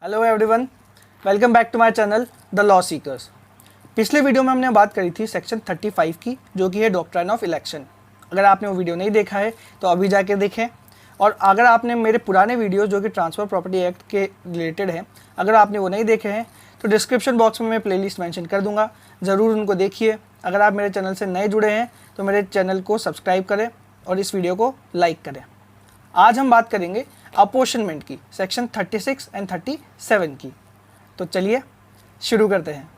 Hello everyone, welcome back to my channel the law seekers. पिछले video में हमने बात करी थी सेक्शन 35 की, जो कि है डॉक्ट्राइन ऑफ इलेक्शन। अगर आपने वो वीडियो नहीं देखा है तो अभी जाके देखें, और अगर आपने मेरे पुराने वीडियो जो कि ट्रांसफ़र प्रॉपर्टी एक्ट के रिलेटेड है, अगर आपने वो नहीं देखे हैं तो डिस्क्रिप्शन बॉक्स में मैं प्लेलिस्ट मेंशन कर दूंगा, ज़रूर उनको देखिए। अगर आप मेरे चैनल से नए जुड़े हैं तो मेरे चैनल को सब्सक्राइब करें और इस वीडियो को लाइक करें। आज हम बात करेंगे अपॉर्शनमेंट की, सेक्शन 36 एंड 37 की। तो चलिए शुरू करते हैं।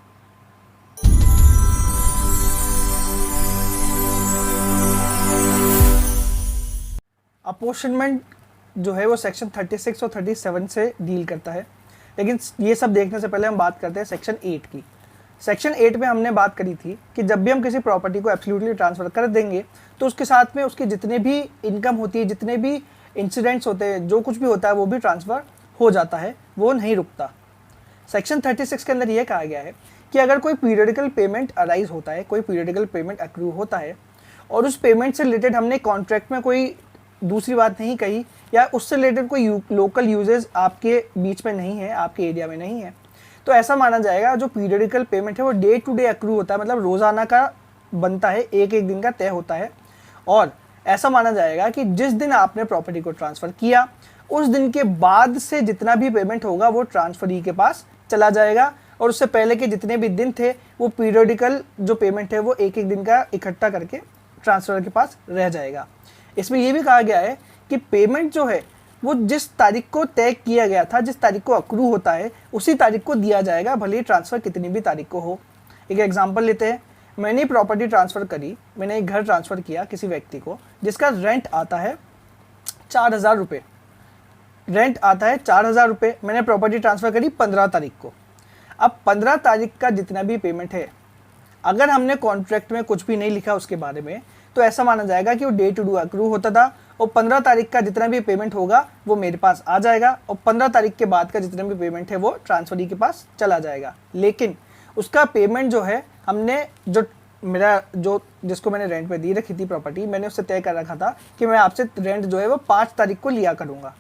अपॉर्शनमेंट जो है वो सेक्शन 36 और 37 से डील करता है, लेकिन ये सब देखने से पहले हम बात करते हैं सेक्शन 8 की। सेक्शन 8 में हमने बात करी थी कि जब भी हम किसी प्रॉपर्टी को एब्सोल्युटली ट्रांसफ़र कर देंगे तो उसके साथ में उसकी जितने भी इनकम होती है, जितने भी इंसिडेंट्स होते हैं, जो कुछ भी होता है वो भी ट्रांसफ़र हो जाता है, वो नहीं रुकता। सेक्शन 36 के अंदर यह कहा गया है कि अगर कोई पीरियडिकल पेमेंट अराइज होता है, कोई पीरियडिकल पेमेंट अक्रू होता है और उस पेमेंट से रिलेटेड हमने कॉन्ट्रैक्ट में कोई दूसरी बात नहीं कही या उससे रिलेटेड कोई लोकल यूजेस आपके बीच में नहीं है, आपके एरिया में नहीं है, तो ऐसा माना जाएगा जो पीरियडिकल पेमेंट है वो डे टू डे अक्रू होता है, मतलब रोज़ाना का बनता है, एक एक दिन का तय होता है। और ऐसा माना जाएगा कि जिस दिन आपने प्रॉपर्टी को ट्रांसफ़र किया उस दिन के बाद से जितना भी पेमेंट होगा वो ट्रांसफरी के पास चला जाएगा, और उससे पहले के जितने भी दिन थे वो पीरियडिकल जो पेमेंट है वो एक एक दिन का इकट्ठा करके ट्रांसफर के पास रह जाएगा। इसमें यह भी कहा गया है कि पेमेंट जो है वो जिस तारीख को तय किया गया था, जिस तारीख को अक्रू होता है उसी तारीख को दिया जाएगा, भले ही ट्रांसफ़र कितनी भी तारीख को हो। एक एग्जांपल लेते हैं, मैंने प्रॉपर्टी ट्रांसफ़र करी, मैंने एक घर ट्रांसफ़र किया किसी व्यक्ति को जिसका रेंट आता है 4,000 रुपये। रेंट आता है 4,000 रुपये, मैंने प्रॉपर्टी ट्रांसफ़र करी 15 तारीख को। अब 15 तारीख का जितना भी पेमेंट है, अगर हमने कॉन्ट्रैक्ट में कुछ भी नहीं लिखा उसके बारे में, तो ऐसा माना जाएगा कि वो डे टू डे अक्रू होता था और 15 तारीख का जितना भी पेमेंट होगा वो मेरे पास आ जाएगा और 15 तारीख के बाद का जितना भी पेमेंट है वो ट्रांसफरी के पास चला जाएगा। लेकिन उसका पेमेंट जो है हमने जो जिसको मैंने रेंट पे दी रखी थी प्रॉपर्टी, मैंने उससे तय कर रखा था कि मैं आपसे रेंट जो है वो 5 तारीख को लिया करूँगा,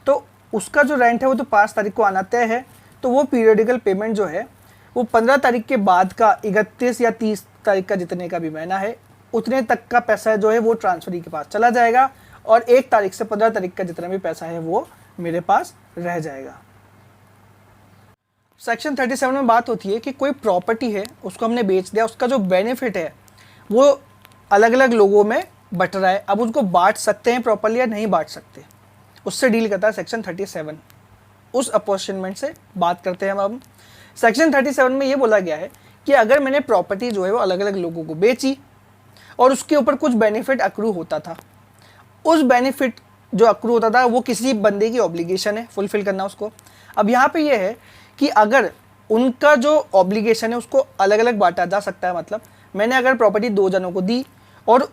तो उसका जो रेंट है वो तो 5 तारीख को आना तय है। तो वो पीरियडिकल पेमेंट जो है वो 15 तारीख के बाद का 31 या 30 तारीख का जितने का भी महीना है उतने तक का पैसा जो है वो ट्रांसफरी के पास चला जाएगा, और 1 तारीख से 15 तारीख का जितना भी पैसा है वो मेरे पास रह जाएगा। सेक्शन 37 में बात होती है कि कोई प्रॉपर्टी है उसको हमने बेच दिया, उसका जो बेनिफिट है वो अलग अलग लोगों में बट रहा है, अब उसको बांट सकते हैं प्रॉपर्ली या नहीं बांट सकते, उससे डील करता है सेक्शन 37। उस अपॉर्शनमेंट से बात करते हैं हम। सेक्शन 37 में ये बोला गया है कि अगर मैंने प्रॉपर्टी जो है वो अलग अलग लोगों को बेची और उसके ऊपर कुछ बेनिफिट अक्रू होता था, उस बेनिफिट जो अक्रू होता था वो किसी बंदे की ऑब्लिगेशन है फुलफिल करना उसको। अब यहाँ पे ये है कि अगर उनका जो ऑब्लिगेशन है उसको अलग अलग बांटा जा सकता है, मतलब मैंने अगर प्रॉपर्टी 2 जनों को दी और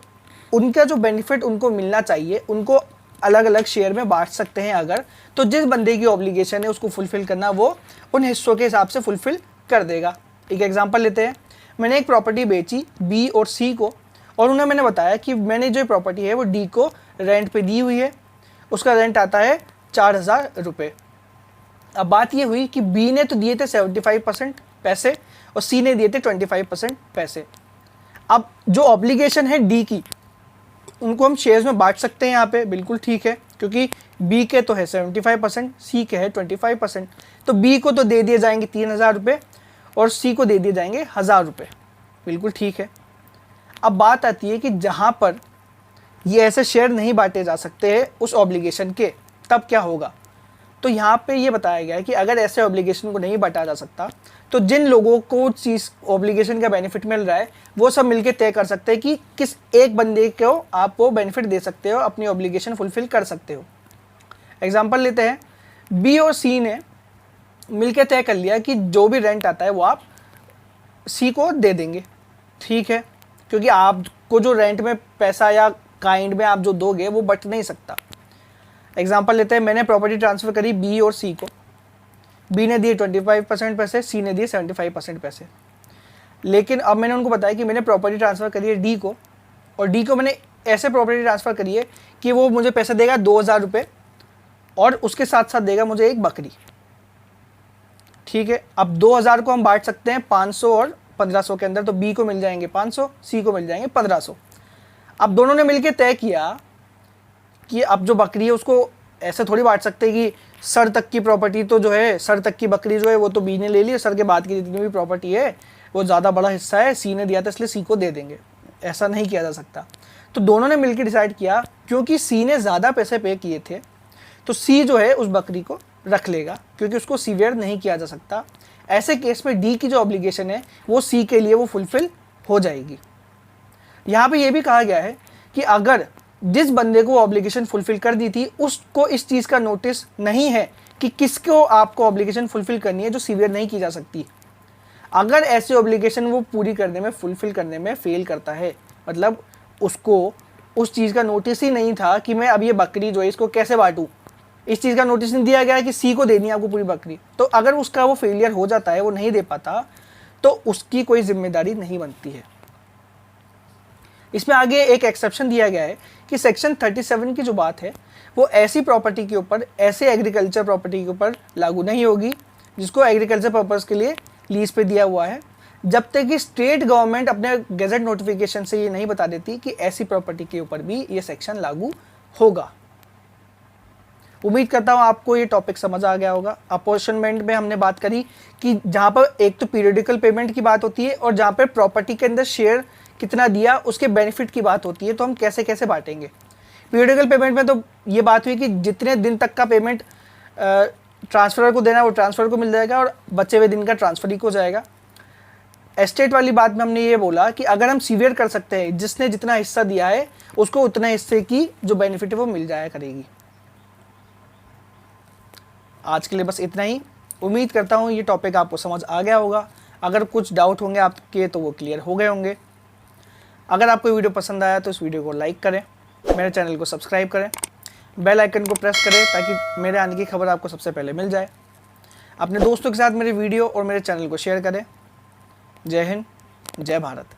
उनका जो बेनिफिट उनको मिलना चाहिए उनको अलग अलग शेयर में बांट सकते हैं अगर, तो जिस बंदे की ऑब्लिगेशन है उसको फुलफिल करना वो उन हिस्सों के हिसाब से फुलफिल कर देगा। एक एग्जांपल लेते हैं, मैंने एक प्रॉपर्टी बेची बी और सी को, और उन्हें मैंने बताया कि मैंने जो प्रॉपर्टी है वो डी को रेंट पे दी हुई है, उसका रेंट आता है 4,000 रुपये। अब बात ये हुई कि बी ने तो दिए थे 75% पैसे और सी ने दिए थे 25% पैसे। अब जो ऑब्लिगेशन है डी की उनको हम शेयर्स में बांट सकते हैं यहाँ पे, बिल्कुल ठीक है, क्योंकि बी के तो है 75%, सी के है 25%, तो बी को तो दे दिए जाएंगे 3,000 रुपये और सी को दे दिए जाएंगे 1,000 रुपये, बिल्कुल ठीक है। अब बात आती है कि जहाँ पर ये ऐसे शेयर नहीं बांटे जा सकते हैं उस ऑब्लिगेशन के, तब क्या होगा। तो यहाँ पे ये बताया गया है कि अगर ऐसे ऑब्लिगेशन को नहीं बांटा जा सकता तो जिन लोगों को चीज़ ऑब्लिगेशन का बेनिफिट मिल रहा है वो सब मिलके तय कर सकते हैं कि किस एक बंदे को आप वो बेनिफिट दे सकते हो, अपनी ऑब्लिगेशन फुलफिल कर सकते हो। एग्जांपल लेते हैं, बी और सी ने मिलके तय कर लिया कि जो भी रेंट आता है वो आप सी को दे देंगे, ठीक है, क्योंकि आपको जो रेंट में पैसा या काइंड में आप जो दोगे वो बट नहीं सकता। एग्जांपल लेते हैं, मैंने प्रॉपर्टी ट्रांसफ़र करी बी और सी को, बी ने दिए 25% पैसे, सी ने दिए 75% पैसे, लेकिन अब मैंने उनको बताया कि मैंने प्रॉपर्टी ट्रांसफ़र करी है डी को, और डी को मैंने ऐसे प्रॉपर्टी ट्रांसफ़र करी है कि वो मुझे पैसा देगा 2,000 रुपये और उसके साथ साथ देगा मुझे एक बकरी। ठीक है, अब 2000 को हम बांट सकते हैं 500 और 1500 के अंदर, तो बी को मिल जाएंगे 500, सी को मिल जाएंगे 1500। अब दोनों ने मिलकर तय किया कि अब जो बकरी है उसको ऐसे थोड़ी बांट सकते हैं कि सर तक की प्रॉपर्टी तो जो है, सर तक की बकरी जो है वो तो बी ने ले ली, सर के बाद की जितनी भी प्रॉपर्टी है वो ज़्यादा बड़ा हिस्सा है, सी ने दिया था इसलिए सी को दे देंगे। ऐसा नहीं किया जा सकता। तो दोनों ने मिलकर डिसाइड किया, क्योंकि सी ने ज़्यादा पैसे पे किए थे तो सी जो है उस बकरी को रख लेगा, क्योंकि उसको सीवियर नहीं किया जा सकता। ऐसे केस में डी की जो ऑब्लिगेशन है वो सी के लिए वो फुलफिल हो जाएगी। यहाँ पे ये भी कहा गया है कि अगर जिस बंदे को ऑब्लिगेशन फुलफिल कर दी थी उसको इस चीज़ का नोटिस नहीं है कि किसको आपको ऑब्लिगेशन फुलफिल करनी है जो सीवियर नहीं की जा सकती। अगर ऐसी ऑब्लिगेशन वो पूरी करने में, फुलफिल करने में फेल करता है, मतलब उसको उस चीज़ का नोटिस ही नहीं था कि मैं अब ये बकरी जो है इसको कैसे बांटूँ, इस चीज़ का नोटिस नहीं दिया गया है कि सी को देनी है आपको पूरी बकरी, तो अगर उसका वो फेलियर हो जाता है, वो नहीं दे पाता, तो उसकी कोई जिम्मेदारी नहीं बनती है। इसमें आगे एक एक्सेप्शन दिया गया है कि सेक्शन 37 की जो बात है वो ऐसी प्रॉपर्टी के ऊपर, ऐसे एग्रीकल्चर प्रॉपर्टी के ऊपर लागू नहीं होगी जिसको एग्रीकल्चर पर्पज़ के लिए लीज पे दिया हुआ है, जब तक कि स्टेट गवर्नमेंट अपने गैजेट नोटिफिकेशन से ये नहीं बता देती कि ऐसी प्रॉपर्टी के ऊपर भी ये सेक्शन लागू होगा। उम्मीद करता हूँ आपको ये टॉपिक समझ आ गया होगा। अपॉर्चनमेंट में हमने बात करी कि जहाँ पर एक तो पीरियडिकल पेमेंट की बात होती है और जहाँ पर प्रॉपर्टी के अंदर शेयर कितना दिया उसके बेनिफिट की बात होती है, तो हम कैसे कैसे बांटेंगे। पीरियडिकल पेमेंट में तो ये बात हुई कि जितने दिन तक का पेमेंट ट्रांसफर को देना है वो ट्रांसफर को मिल जाएगा और बचे हुए दिन का ट्रांसफर ही को जाएगा। एस्टेट वाली बात में हमने ये बोला कि अगर हम सीवियर कर सकते हैं, जिसने जितना हिस्सा दिया है उसको उतना हिस्से की जो बेनिफिट है वो मिल जाया करेगी। आज के लिए बस इतना ही। उम्मीद करता हूँ ये टॉपिक आपको समझ आ गया होगा। अगर कुछ डाउट होंगे आपके तो वो क्लियर हो गए होंगे। अगर आपको वीडियो पसंद आया तो इस वीडियो को लाइक करें, मेरे चैनल को सब्सक्राइब करें, बेल आइकन को प्रेस करें ताकि मेरे आने की खबर आपको सबसे पहले मिल जाए। अपने दोस्तों के साथ मेरे वीडियो और मेरे चैनल को शेयर करें। जय हिंद, जय भारत।